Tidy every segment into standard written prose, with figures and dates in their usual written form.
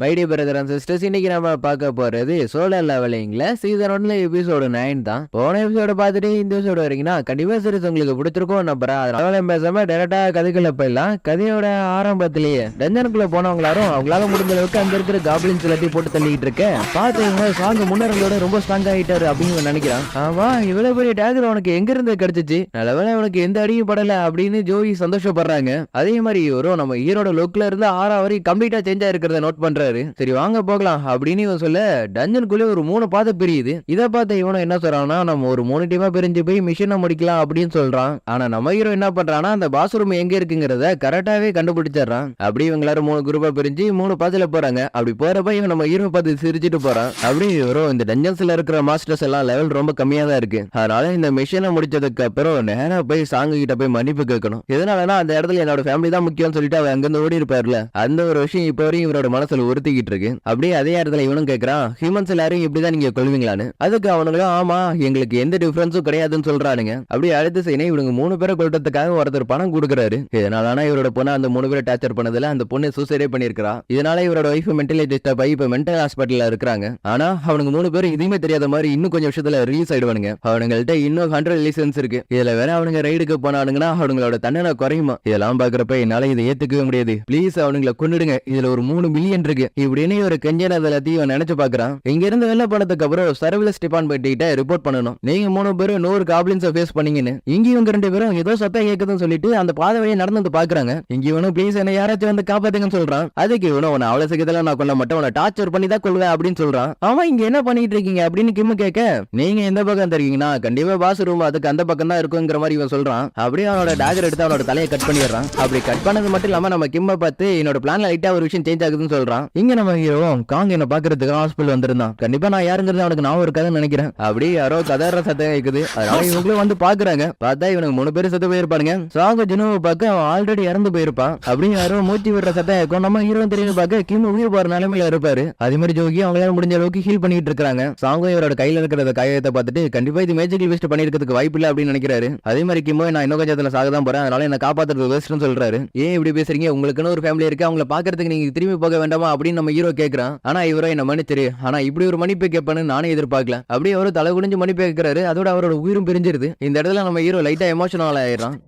Mighty brother and sisters, இன்னைக்கு நம்ம பார்க்க போறது சோலர் லெவலிங்ல சீசன் 1 எபிசோடு 9 தான். போன எபிசோட பார்த்துட்டு இந்த எபிசோடு வரீங்கன்னா கண்டிப்பா சீரிஸ் உங்களுக்கு பிடிச்சிருக்கும் நம்புறேன். அதனால பேசாம டைரக்டா கதைக்குள்ள போயிடலாம். கதையோட ஆரம்பத்திலேயே டஞ்சனுக்குள்ள போனவங்களாரும் அவங்களால முடிஞ்ச அளவுக்கு அங்க இருக்கிற காப்ளின்ஸ் எல்லாத்தையும் போட்டு தள்ளிட்டு இருக்க பாத்தீங்கன்னா சாங் முன்னரங்களோட ரொம்ப ஸ்ட்ராங் ஆகிட்டாரு அப்படின்னு நினைக்கிறான். ஆமா, இவ்வளவு பெரிய டேகர் உனக்கு எங்க இருந்து கிடைச்சிச்சு, நல்லவேளை உனக்கு எந்த அடியும் படல அப்படின்னு ஜோவி சந்தோஷப்படுறாங்க. அதே மாதிரி இவரும் நம்ம ஹீரோட லுக்ல இருந்து 6 வரைக்கும் கம்ப்ளீட்டா சேஞ்சா இருக்கிறத நோட் பண்ற. சரி வாங்க போகலாம் அப்படின்னு இவன் சொல்ல டஞ்சனுக்குள்ளே ஒரு 3 பாதை பிரியுது. இதை பார்த்த இவனும் என்ன சொல்றான்னா, நம்ம ஒரு 3 டீமா பிரிஞ்சு போய் மிஷினை முடிக்கலாம் அப்படின்னு சொல்றான். ஆனா நம்ம ஹீரோ என்ன பண்றான்னா, அந்த பாஸ் ரூம் எங்க இருக்குங்கிறத கரெக்டாவே கண்டுபிடிச்சிடறான். அப்படி இவங்க எல்லாரும் 3 குரூப்பா பிரிஞ்சு 3 பாதையில போறாங்க. அப்படி போறப்ப இவன் நம்ம ஹீரோ பார்த்து சிரிச்சுட்டு போறான். அப்படி இவரும் இந்த டஞ்சன்ஸ்ல இருக்கிற மாஸ்டர்ஸ் எல்லாம் லெவல் ரொம்ப கம்மியா தான் இருக்கு. அதனால இந்த மிஷினை முடிச்சதுக்கு அப்புறம் நேரா போய் சாங்கு கிட்ட போய் மன்னிப்பு கேட்கணும். எதனாலனா அந்த இடத்துல என்னோட ஃபேமிலி தான் முக்கியம்னு சொல்லிட்டு அவன் அங்கிருந்து ஓடி இருப்பார்ல, அந்த ஒரு விஷயம் இப்ப வரையும் இவரோட மனசுல உறுத்திக்கிட்டு இருக்கு. அப்படியே அதே இடத்துல இவனும் கேட்கறான், ஹியூமன்ஸ் எல்லாரும் இப்படிதான் நீங்க கொள்வீங்களான்னு. அதுக்கு அவனுங்களும் ஆமா, எங்களுக்கு எந்த டிஃபரன்ஸும் கிடையாதுன்னு சொல்றானுங்க. அப்படியே அடுத்த சீனே இவனுங்க 3 பேரை கொல்றதுக்காக ஒருத்தர் பணம் கொடுக்குறாரு. இதனால இவரோட பொண்ணு அந்த 3 பேரை டார்ச்சர் பண்ணதுல அந்த பொண்ணு சூசைடே பண்ணிருக்கா. இதனால இவரோட ஒய்ஃப் மென்டலி டிஸ்டர்ப் ஆகி இப்ப மென்டல் ஹாஸ்பிட்டல்ல இருக்காங்க. ஆனா அவனுங்க 3 பேரும் எதுவுமே தெரியாத மாதிரி இன்னும் கொஞ்சம் விஷயத்துல ரிலீஸ் ஆயிடுவானுங்க. அவனுங்கள்ட்ட இன்னும் 100 லைசன்ஸ் இருக்கு. இதுல வேற அவனுங்க ரைடுக்கு போனானுங்கன்னா அவங்களோட தண்டனை குறையுமா. இதெல்லாம் பாக்குறப்ப என்னால இதை ஏத்துக்கவே முடியாது. ப்ளீஸ் அவனுங்களை கொன்னுடுங்க, இதுல ஒரு 3 மில்லியன் இருக்கு இப்படின்னு ஒரு கெஞ்சனது எல்லாத்தையும் நினைச்சு பாக்குறான். இங்க இருந்து வெளில போனதுக்கு அப்புறம் சர்வீஸ் டிபார்ட்மெண்ட் கிட்ட ரிப்போர்ட் பண்ணணும். நீங்க 3 பேரும் 100 காப்ளின்ஸ் ஃபேஸ் பண்ணீங்கன்னு. இங்க இவங்க 2 பேரும் ஏதோ சத்தம் கேக்குதுன்னு சொல்லிட்டு அந்த பாதை வழியா நடந்து வந்து பாக்குறாங்க. இங்க இவனும் ப்ளீஸ் என்ன யாராச்சும் வந்து காப்பாத்துங்கன்னு சொல்றான். அதுக்கு இவனும் உன அவ்வளவு சீக்கிரத்துல நான் கொல்ல மாட்டேன், உன டார்ச்சர் பண்ணி தான் கொள்வேன் அப்படின்னு சொல்றான். அவன் இங்க என்ன பண்ணிட்டு இருக்கீங்க அப்படின்னு கிம்மு கேட்க, நீங்க எந்த பக்கம் தெரியுங்கன்னா கண்டிப்பா பாஸ் ரூம் அதுக்கு அந்த பக்கம் தான் இருக்குங்கிற மாதிரி இவன் சொல்றான். அப்படியே அவனோட டாகர் எடுத்து அவனோட தலையை கட் பண்ணிடுறான். அப்படி கட் பண்ணது மட்டும் இல்லாம நம்ம கிம்ம பார்த்து என்னோட பிளான்ல லைட்டா ஒரு விஷயம் சேஞ்ச் ஆகுதுன்னு சொல்றான். இங்க நம்ம ஹீரோ காங் என்ன பாக்குறதுக்கு ஹாஸ்பிட்டல் வந்திருந்தான். கண்டிப்பா நான் யாருங்கிறது அவனுக்கு நான் இருக்காதுன்னு நினைக்கிறேன். அப்படி யாரோ கதற சத்தம் கேக்குது. அதனால இவங்களும் வந்து பாக்குறாங்க. பார்த்தா இவனுக்கு 3 பேர் செத்து போயிருப்பானுங்க. சாங் ஜினுவை பார்க்க அவன் ஆல்ரெடி இறந்து போயிருப்பான். அப்படி யாரோ மூச்சு விடுற சத்தம் கேட்கும். நம்ம ஹீரோ தெரியும் பார்க்க கிம் உயிர் போற நிலைமையில இருப்பாரு. அதே மாதிரி ஜோகி அவங்களால முடிஞ்ச அளவுக்கு ஹீல் பண்ணிட்டு இருக்காங்க. சாங்கும் இவரோட கையில இருக்கிற காயத்தை பார்த்துட்டு கண்டிப்பா இது மேஜிக்கல் வேஸ்ட் பண்ணிருக்கிறதுக்கு வாய்ப்பு இல்ல அப்படின்னு நினைக்கிறாரு. அதே மாதிரி கிம்மோ நான் இன்னும் கொஞ்சத்துல சாகதான் போறேன், அதனால என்ன காப்பாத்துறது வேஸ்ட்னு சொல்றாரு. ஏன் இப்படி பேசுறீங்க, உங்களுக்குன்னு ஒரு ஃபேமிலி இருக்கு, அவங்களை பாக்குறதுக்கு நீங்க திரும்பி போக வேண்டாமா அப்படின்னு நம்ம ஹீரோ கேட்கறான். ஆனா இவரோ என்ன மன்னிச்சிரு, ஆனா இப்படி ஒரு மன்னிப்பு கேட்பான்னு நானே எதிர்பார்க்கல. அப்படியே அவரு தலை குனிஞ்சு மன்னிப்பு கேட்கிறாரு. அதோட அவரோட உயிரும் பிரிஞ்சிருது. இந்த இடத்துல நம்ம ஹீரோ லைட்டா எமோஷனல் ஆயிடுறான்.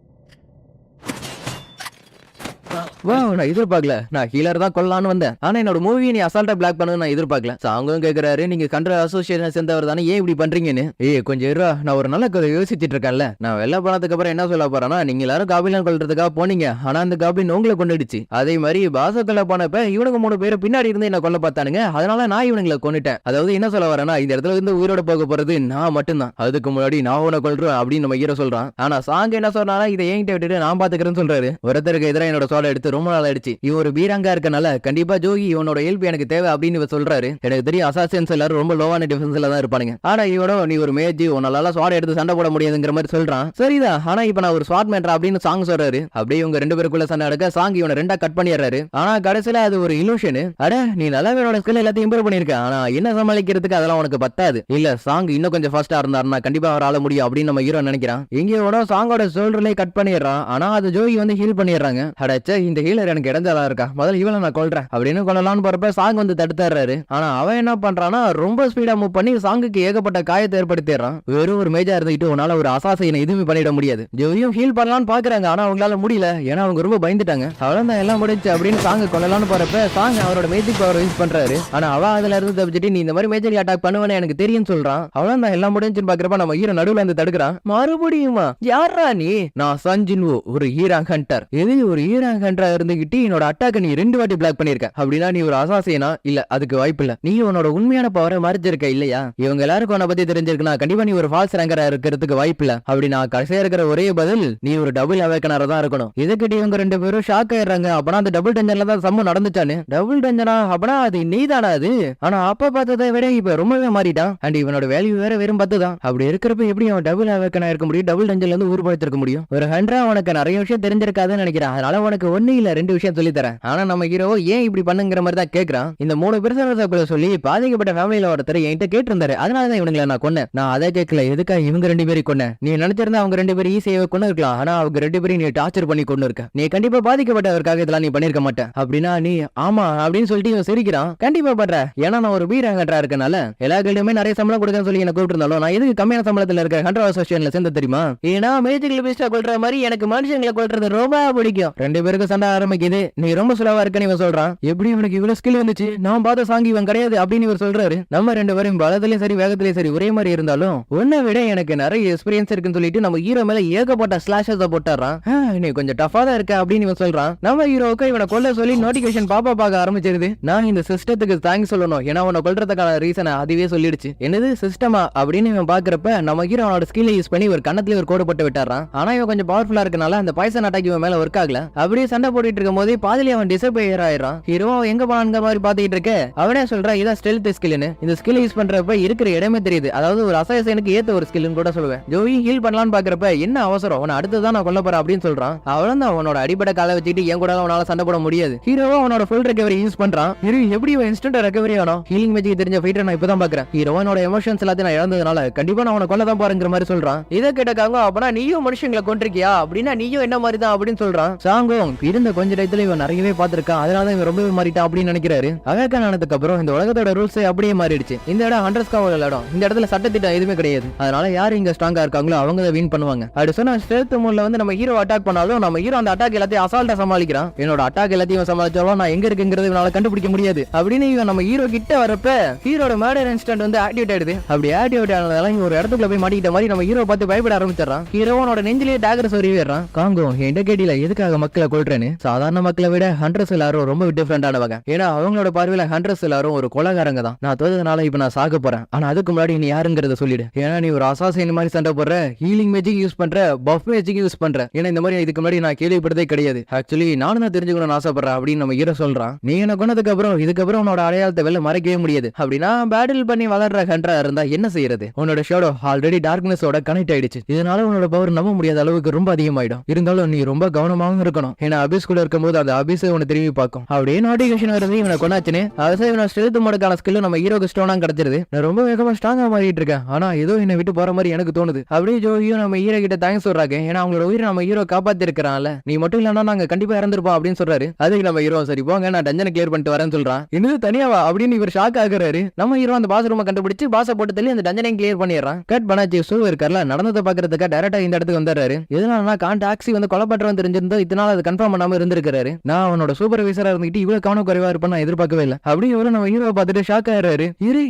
நான் எதிர்பார்க்கல, நான் ஹீலர் தான் கொள்ளலான்னு வந்தேன், ஆனா என்னோட மூவியை நீ அசால்ட்டா பிளாக் பண்ணு நான் எதிர்பார்க்கல. சாங்கும் கேட்கிறாரு, நீங்க கண்ட்ர அசோசியேஷன் சேர்ந்தவர் தானே, ஏன் இப்படி பண்றீங்கன்னு. கொஞ்சம் இருவா, நான் ஒரு நல்ல கதை யோசிச்சுட்டு இருக்கேன்ல. நான் வெளில போனதுக்கு அப்புறம் என்ன சொல்ல போறேன்னா, நீங்க எல்லாரும் காபிலன் கொள்றதுக்காக போனீங்க, ஆனா அந்த காபிலின் உங்களை கொண்டுடுச்சு. அதே மாதிரி பாச கொல்ல போனப்ப இவனுக்கு 3 பேரை பின்னாடி இருந்து என்ன கொல்ல பார்த்தானுங்க, அதனால நான் இவனுங்களை கொண்டுட்டேன். அதாவது என்ன சொல்ல வரேன்னா, இந்த இடத்துல இருந்து உயிரோட போக போறது நான் மட்டும்தான், அதுக்கு முன்னாடி நான் உன கொள்றேன் அப்படின்னு நம்ம ஹீரோ சொல்றான். ஆனா சாங் என்ன சொல்றானா, இதை என்கிட்ட விட்டுட்டு நான் பாத்துக்கிறேன்னு சொல்றாரு. ஒருத்தருக்கு எதிராக என்னோட சோட எடுத்து ரொம்ப நாள் ஆயிடுச்சு, இவன் ஒரு பீராங்கா இருக்கனால கண்டிப்பா ஜோகி இவனோட ஹெல்ப் எனக்கு தேவை அப்படின்னு இவன் சொல்றாரு. எனக்கு தெரியும் அசாசின்ஸ் எல்லாரும் ரொம்ப லோவான டிஃபென்ஸ்ல தான் இருப்பானுங்க, ஆனா இவனோ நீ ஒரு மேஜி, உன்னால ஸ்வாட் எடுத்து சண்டை போட முடியாதுங்கிற மாதிரி சொல்றான். சரிதான், ஆனா இப்ப நான் ஒரு ஸ்வாட் மேட்டர் அப்படின்னு சாங் சொல்றாரு. அப்படியே இவங்க 2 பேருக்குள்ள சண்டை நடக்க சாங் இவனை 2ஆ கட் பண்ணிடுறாரு. ஆனா கடைசியில அது ஒரு இலூஷன். அட நீ நல்லாவே ஸ்கில் எல்லாத்தையும் இம்ப்ரூவ் பண்ணிருக்க, ஆனா என்ன சமாளிக்கிறதுக்கு அதெல்லாம் உனக்கு பத்தாது. இல்ல சாங் இன்னும் கொஞ்சம் ஃபாஸ்டா இருந்தாருன்னா கண்டிப்பா அவர் ஆள முடியும் அப்படின்னு நம்ம ஹீரோ நினைக்கிறான். இங்கேயோட சாங்கோட ஷோல்டர்லயே கட் பண்ணிடுறான். ஆனா அது ஜோகி வந்து ஹீல் பண்ணிடுறாங்க. அடச்சே, இந்த ஹீலர் எனக்கு இடைஞ்சலா இருக்கா, முதல்ல இவளை நான் கொல்றேன் அப்படின்னு கொல்லலான்னு போறப்ப சாங் வந்து தடுத்தாரு. ஆனா அவன் என்ன பண்றான்னா, ரொம்ப ஸ்பீடா மூவ் பண்ணி சாங்குக்கு ஏகப்பட்ட காயத்தை ஏற்படுத்திடுறான். வெறும் ஒரு மேஜா இருந்துட்டு உன்னால ஒரு அசாசினை எதுவுமே பண்ணிட முடியாது. ஜோதியும் ஹீல் பண்ணலான்னு பாக்குறாங்க, ஆனா அவங்களால முடியல, ஏன்னா அவங்க ரொம்ப பயந்துட்டாங்க. அவ்வளவுதான் எல்லாம் முடிஞ்சு அப்படின்னு சாங்க கொல்லலான்னு போறப்ப சாங் அவரோட மேஜிக் பவர் யூஸ் பண்றாரு. ஆனா அவ அதுல இருந்து தப்பிச்சுட்டு நீ இந்த மாதிரி மேஜிக் அட்டாக் பண்ணுவேன்னு எனக்கு தெரியும் சொல்றான். அவ்வளவுதான் எல்லாம் முடிஞ்சுன்னு பாக்குறப்ப நம்ம ஹீரோ நடுவுல இருந்து தடுக்கிறான். மறுபடியுமா யாரா நீ, நான் சஞ்சின்வோ ஒரு ஹீராங் ஹண்டர், எது ஒரு ஹீராங் ஹண்டரா இருந்துகிட்டு என்னோட அட்டாக் நீ 2 வாட்டி பிளாக் பண்ணிருக்க அப்படின்னா நீ ஒரு அசாசினா இல்ல, அதுக்கு வாய்ப்பு இல்ல. நீ உன்னோட உண்மையான பவரை மறைச்சிருக்க இல்லையா, இவங்க எல்லாருக்கும் உன்னை பத்தி தெரிஞ்சிருக்குன்னா கண்டிப்பா நீ ஒரு ஃபால்ஸ் ரேங்கரா இருக்கிறதுக்கு வாய்ப்பு இல்ல. அப்படி நான் கடைசியா இருக்கிற ஒரே பதில் நீ ஒரு டபுள் அவேக்கனரா தான் இருக்கணும். இதுக்கிட்ட இவங்க 2 பேரும் ஷாக் ஆயிடுறாங்க. அப்பனா அந்த டபுள் டென்ஷன்ல தான் சம்ம நடந்துச்சானு. டபுள் டென்ஷனா, அப்பனா அது நீதானா அது, ஆனா அப்ப பார்த்ததை விட இப்ப ரொம்பவே மாறிட்டான். அண்ட் இவனோட வேல்யூ வேற வெறும் 10 தான். அப்படி இருக்கிறப்ப எப்படி அவன் டபுள் அவேக்கனா இருக்க முடியும், டபுள் டென்ஷன்ல இருந்து ஊர் படுத்திருக்க முடியும். ஒரு 100 உனக்கு நிறைய விஷயம் தெரிஞ்சிருக்காதுன்னு நினைக்கிறேன், அதனால உனக்கு ஒண்ணு இல்ல 2 விஷயம் சொல்லி தரேன். ஆனா நம்ம ஹீரோ ஏன் இப்படி பண்ணுங்கிற மாதிரி தான் கேக்குறான். இந்த 3 பிரசவத்தை சொல்லி பாதிக்கப்பட்ட ஃபேமிலியில ஒருத்தர் என்கிட்ட கேட்டிருந்தாரு. அதனாலதான் இவனுங்களை நான் கொன்னேன். நான் அதை கேட்கல, எதுக்கா இவங்க 2 பேரும் கொன்னேன். நீ நினைச்சிருந்தா அவங்க 2 பேரும் ஈஸியாவே கொண்டு இருக்கலாம். ஆனா அவங்க 2 பேரும் நீ டார்ச்சர் பண்ணி கொண்டு இருக்க. நீ கண்டிப்பா பாதிக்கப்பட்டவருக்காக இதெல்லாம் நீ பண்ணிருக்க மாட்டேன். அப்படின்னா நீ ஆமா அப்படின்னு சொல்லிட்டு இவன் சிரிக்கிறான். கண்டிப்பா பண்ற, ஏன்னா நான் ஒரு பீராங்கட்டா இருக்கனால எல்லா கையிலுமே நிறைய சம்பளம் கொடுக்கன்னு சொல்லி என்ன கூப்பிட்டு இருந்தாலும் நான் எதுக்கு கம்மியான சம்பளத்துல இருக்க 100 அசோசியேஷன்ல சேர்ந்த தெரியுமா? ஏன்னா மேஜிக்கல் பீஸ்டா கொல்ற மாதிரி எனக்கு மனுஷங்களை கொல்றது ரொம்ப பிடிக்கும். 2 பேருக்கு சண்டை ஆரம்பிக்குது. நீ ரொம்ப சுலவா இருக்கன்னு இவன் சொல்றான். எப்படி இவனுக்கு இவ்வளவு ஸ்கில் வந்துச்சு? நான் பார்த்த சாங்கி இவன் கிடையாது அப்படின்னு இவர் சொல்றாரு. நம்ம 2 பேரும் பலத்திலயும் சரி வேகத்திலயும் சரி ஒரே மாதிரி இருந்தாலும் உன்னை விட எனக்கு நிறைய எக்ஸ்பீரியன்ஸ் இருக்குன்னு சொல்லிட்டு நம்ம ஹீரோ மேல ஏகப்பட்ட ஸ்லாஷஸ் போட்டாரான். நீ கொஞ்சம் டஃபா தான் இருக்க அப்படின்னு இவன் சொல்றான். நம்ம ஹீரோவுக்கு இவனை கொல்ல சொல்லி நோட்டிபிகேஷன் பாப்பா பார்க்க ஆரம்பிச்சிருது. நான் இந்த சிஸ்டத்துக்கு தேங்க்ஸ் சொல்லணும், ஏன்னா உன்னை கொல்றதுக்கான ரீசனை அதுவே சொல்லிடுச்சு. என்னது சிஸ்டமா அப்படின்னு இவன் பாக்குறப்ப நம்ம ஹீரோ அவனோட ஸ்கில்லை யூஸ் பண்ணி ஒரு கண்ணத்துல ஒரு கோடு போட்டு விட்டாரான். ஆனா இவன் கொஞ்சம் பவர்ஃபுல்லா இருக்கனால அந்த பாய்சன் அட்டாக் இவன் மேல ஒர்க் ஆகல. அப்படியே சண்டை போட்டுட்டு இருக்கும் போது பாதிலே அவன் டிசப்பியர் ஆயிரான். ஹீரோ எங்க போனாங்க மாதிரி பாத்துக்கிட்டு இருக்க அவனே சொல்றான் இதான் ஸ்டெல்த் ஸ்கில்னு. இந்த ஸ்கில் யூஸ் பண்றப்ப இருக்கிற இடமே தெரியுது. அதாவது ஒரு அசாசனுக்கு ஏத்த ஒரு ஸ்கில்னு கூட சொல்லுவேன். ஜோவி ஹீல் பண்ணலாம்னு பாக்குறப்ப என்ன அவசரம், அவனை அடுத்துதான் நான் கொல்ல போறேன் அப்படின்னு சொல்றான். அவன் தான் அவனோட அடிப்படை காலை வச்சுட்டு என் கூட அவனால சண்டை போட முடியாது. ஹீரோவா அவனோட ஃபுல் ரெக்கவரி யூஸ் பண்றான். எப்படி இன்ஸ்டன்ட் ரெக்கவரி ஆனோ ஹீலிங் மேஜிக் தெரிஞ்ச ஃபைட்டர் நான் இப்பதான் பாக்குறேன். ஹீரோவனோட எமோஷன்ஸ் எல்லாத்தையும் நான் இழந்ததுனால கண்டிப்பா நான் அவனை கொல்ல தான் பாருங்கிற மாதிரி சொல்றான். இதை கேட்டக்காங்க அப்பனா நீயும் மனுஷங்களை கொண்டிருக்கியா அப்படின்னா நீயும் என்ன மாதிரி தான் அப்படின்னு சொல்றான். சாங்கோங் இருந்த கொஞ்ச இடத்துல இவன் நிறையவே பார்த்திருக்கான். அதனால இவன் ரொம்பவே மாறிட்டான் அப்படின்னு நினைக்கிறாரு. அவேக்கன் ஆனதுக்கு அப்புறம் இந்த உலகத்தோட ரூல்ஸ் அப்படியே மாறிடுச்சு. இந்த இடம் ஹண்டர்ஸ்காவோட இடம். இந்த இடத்துல சட்டத்திட்டம் எதுவுமே கிடையாது. அதனால யார் இங்க ஸ்ட்ராங்கா இருக்காங்களோ அவங்க தான் வின் பண்ணுவாங்க. அப்படி சொன்னா ஸ்ட்ரெல்த் மூட்ல வந்து நம்ம ஹீரோ அட்டாக் பண்ணாலும் நம்ம ஹீரோ அந்த அட்டாக் எல்லாத்தையும் அசால்ட்டா சமாளிக்கிறான். என்னோட அட்டாக் எல்லாத்தையும் சமாளிச்சாலும் நான் எங்க இருக்குங்கிறது இவனால கண்டுபிடிக்க முடியாது அப்படின்னு இவன் நம்ம ஹீரோ கிட்ட வரப்ப ஹீரோட மர்டர் இன்ஸ்டன்ட் வந்து ஆக்டிவேட் ஆயிடுது. அப்படி ஆக்டிவேட் ஆனதால ஒரு இடத்துக்குள்ள போய் மாட்டிக்கிட்ட மாதிரி நம்ம ஹீரோ பார்த்து பயப்பட ஆரம்பிச்சிடறான். ஹீரோனோட நெஞ்சிலேயே டாகர் சொருவிடுறான். காங்கோ என்கிட்ட கேட்டில எதுக்காக மக்களை கொல்றேன்னு. சாதாரண மக்களை விட ஹண்டர்ஸ் எல்லாரும் ரொம்ப டிஃபரெண்டானவங்க. ஏன்னா அவங்களோட பார்வையில ஹண்டர்ஸ் எல்லாரும் ஒரு கொலகாரங்க தான். நான் தோத்ததுனால இப்ப நான் சாக போறேன். ஆனா அதுக்கு முன்னாடி நீ யாருங்கிறத சொல்லிடு. ஏன்னா நீ ஒரு அசாசின் மாதிரி சண்டை போடுற, ஹீலிங் மேஜிக் யூஸ் பண்ற, பஃப் மேஜிக் யூஸ் பண்ற. ஏன்னா இந்த மாதிரி இதுக்கு முன்னாடி நான் கேள்விப்பட்டதே கிடையாது. ஆக்சுவலி நானும் தான் தெரிஞ்சுக்கணும்னு ஆசைப்படுறேன் அப்படின்னு நம்ம ஹீரோ சொல்றான். நீ என்ன கொன்னதுக்கு அப்புறம் இதுக்கப்புறம் உன்னோட அடையாளத்தை வெளில மறைக்கவே முடியாது. அப்படின்னா பேட்டில் பண்ணி வளர்ற ஹண்டரா இருந்தா என்ன செய்யறது? உன்னோட ஷேடோ ஆல்ரெடி டார்க்னஸோட கனெக்ட் ஆயிடுச்சு. இதனால உன்னோட பவர் நம்ப முடியாத அளவுக்கு ரொம்ப அதிகமாயிடும். இருந்தாலும் நீ ரொம்ப கவனமாகவும் இருக்கணும். ஏன்னா அபிஸ் கூட இருக்கும்போது அந்த அபிஸ் உன்னை திரும்பி பார்க்கும். அப்படியே நோட்டிபிகேஷன் வருது இவனை கொண்டாச்சுன்னு. அவசரம் இவனை ஸ்ட்ரெல்த் மோடுக்கான ஸ்கில் நம்ம ஹீரோக்கு ஸ்ட்ராங்கா கிடைச்சிருது. நான் ரொம்ப வேகமா ஸ்ட்ராங்கா மாறிட்டு இருக்கேன். ஆனா ஏதோ என்னை விட்டு போற மாதிரி எனக்கு தோணுது. அப்படியே ஜோவியும் நம்ம ஹீரோ கிட்ட தேங்க்ஸ் சொல்றாங்க. ஏன்னா அவங்களோட உயிரை நம்ம ஹீரோ காப்பாத்தி இருக்கிறான்ல, நீ மட்டும் இல்லன்னா நாங்க கண்டிப்பா இறந்துருப்போம் அப்படின்னு சொல்றாரு. அதுக்கு நம்ம ஹீரோ சரி போங்க நான் டஞ்சனை கிளியர் பண்ணிட்டு வரேன்னு சொல்றான். இன்னும் தனியாவா அப்படின்னு இவர் ஷாக் ஆகுறாரு. நம்ம ஹீரோ அந்த பாஸ் ரூமை கண்டுபிடிச்சு பாஸை போட்டு தள்ளி அந்த டஞ்சனையும் கிளியர் பண்ணிடுறான். கட் பண்ணாச்சு சூ இருக்கார்ல நடந்ததை பாக்குறதுக்கு டைரக்டா இந்த இடத்துக்கு வந்துடுறாரு. எதனாலனா டாக்ஸி வந்து கொலைப்பட்டவன் தெரிஞ்சிருந்தோ இதனால அது கன்ஃபார்ம் பண்ணாம இருந்திருக்காரு. நான் அவனோட சூப்பர்வைசரா இருந்துட்டு இவ்வளவு கவனம் குறைவா இருப்பான்னு நான் எதிர்பார்க்கவே இல்லை. அப்படியே இவரும் நம்ம ஹீரோவை பார்த்துட்டு ஷாக் ஆயிடுறாரு.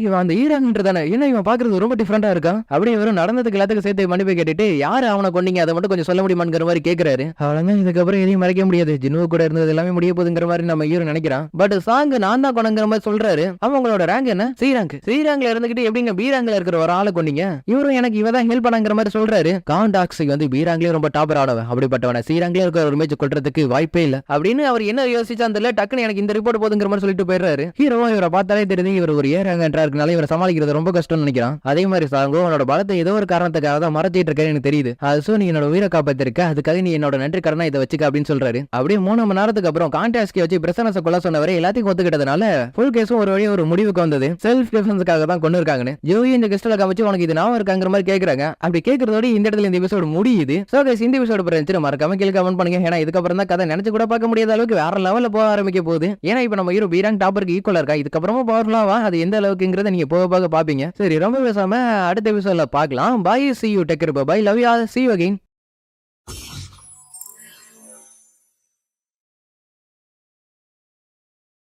இவன் அந்த ஹீரோன்றதானே என்ன இவன் பாக்குறது ரொம்ப டிஃபரெண்டா இருக்கான். அப்படியே இவரும் நடந்ததுக்கு எல்லாத்துக்கும் சேர்த்து மன்னிப்பு கேட்டுட்டு யாரு அவனை கொண்டீங்க அதை மட்டும் கொஞ்சம் சொல்ல முடியுமாங்கிற மாதிரி கேட்கிறாரு. அவ்வளவுதான், இதுக்கப்புறம் எதையும் மறைக்க முடியாது. ஜின்னு கூட இருந்தது எல்லாமே முடிய போகுதுங்கிற மாதிரி நம்ம ஹீரோ நினைக்கிறான். பட் சாங் நான் தான் கொண்டங்கிற மாதிரி சொல்றாரு. அவங்களோட ரேங்க் என்ன? C rank. சி ரேங்க்ல இருந்துகிட்டு எப்படிங்க பி ரேங்க்ல இருக்கிற ஒரு ஆளை கொண்டீங்க? இவரும் எனக்கு இவதான் ஹெல்ப் பண்ணாங்கிற மாதிரி சொல்றாரு. காண்டாக்ஸி வந்து பி ரேங்க்லயே ரொம்ப டாப்பர் ஆனவன். அப்படிப்பட்டவன சி ரேங்க்ல இருக்கிற ஒரு மேட்ச் கொல்றதுக்கு வாய்ப்பே இல்ல அப்படின்னு அவர் என்ன யோசிச்சா தெரியல. டக்குன்னு எனக்கு இந்த ரிப்போர்ட் போதுங்கிற மாதிரி சொல்லிட்டு போயிடுறாரு. ஹீரோவா இவரை பார்த்தாலே தெரியுது இவர் ஒரு ஏ ரேங்க் இருக்கனால இவரை சமாளிக்கிறது ரொம்ப கஷ்டம்னு நினைக்கிறான். அதே மாதிரி சாங்கோ அவனோட பலத்தை ஏதோ ஒரு காரணத்துக்காக தான் மறைச்சிட்டு இருக்கேன்னு எனக்கு தெரியுது. அது நீ என்னோட உயிரை காப்பாத்திருக்க, அதுக்காக நீ என்னோட நன்றி கடனா இதை வச்சுக்க அப்படின்னு சொல்றாரு. அப்படியே 3 மணி நேரத்துக்கு அப்புறம் கான்டாஸ்கி வச்சு பிரசனஸை கொல்ல சொன்னவரை எல்லாத்தையும் ஒத்துக்கிட்டதுனால ஃபுல் கேஸும் ஒரு வழியா ஒரு முடிவுக்கு வந்தது. செல்ஃப் டிஃபென்ஸ்க்காக தான் கொண்டு இருக்காங்கன்னு ஜோவி இந்த கெஸ்ட்ல காமிச்சு உனக்கு இது நான் இருக்காங்கிற மாதிரி கேக்குறாங்க. அப்படி கேட்கறதோட இந்த இடத்துல இந்த எபிசோடு முடியுது. சோ கைஸ் இந்த எபிசோடு பிடிச்சிருந்தா மறக்காம கீழ கமெண்ட் பண்ணுங்க. ஏன்னா இதுக்கப்புறம் தான் கதை நினைச்சு கூட பார்க்க முடியாத அளவுக்கு வேற லெவல்ல போக ஆரம்பிக்க போகுது. ஏன்னா இப்ப நம்ம ஹீரோ பி ரேங்க் டாப்பருக்கு ஈக்குவலா இருக்கா. இதுக்கப்புறமா பவர்ஃபுல்லாவா அது எந்த அளவுக்குங்கிறத நீங்க போக பாப்பீங்க. சரி ரொம்ப பேசாம அடுத்த எபிசோட்ல பார்க்கலாம். Bye, see you, take care, bye, love you all, see you again.